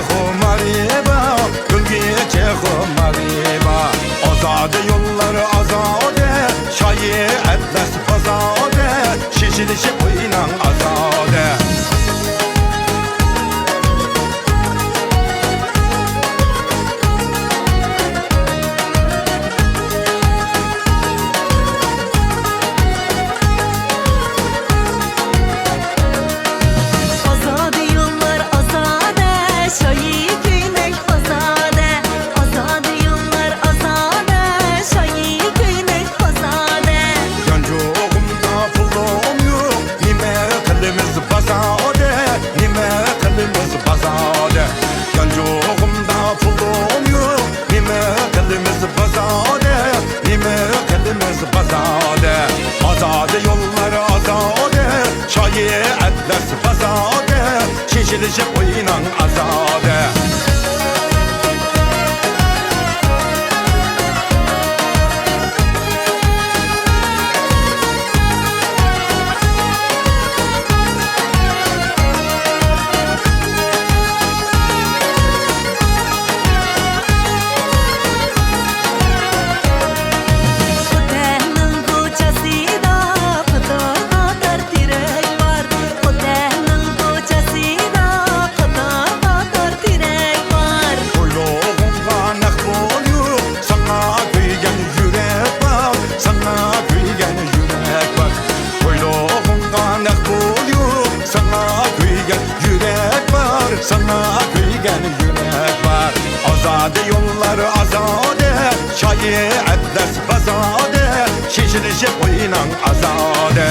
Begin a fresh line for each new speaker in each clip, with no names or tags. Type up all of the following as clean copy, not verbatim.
xumariba, gülgece xumariba. Azade yolları azade, şayi etles fazade, şişilişip inan azade. Azade yolları azade, çayı etles fazade, şişilişip inan azade. Sana kıygen yürek var. Azade yolları azade, çayı etles fazade, şişilişip inan azade.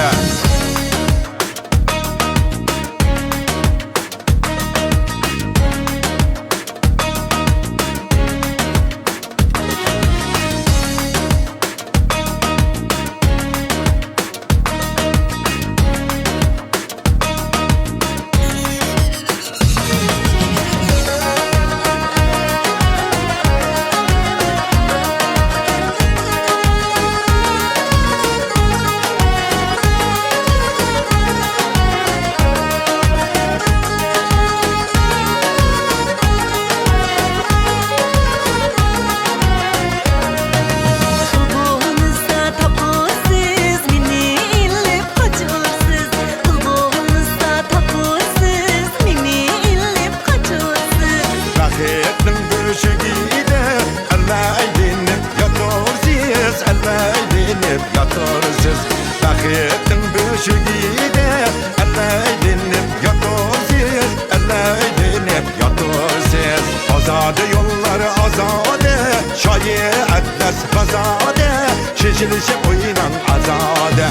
Bakıttın büşüğüde, elleydinip yatırsız, elleydinip yatırsız. Azade yolları azade, şayi etles fazade, şişilişip inan azade.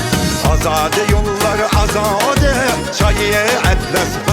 Azade yolları azade, şayi etles fazade.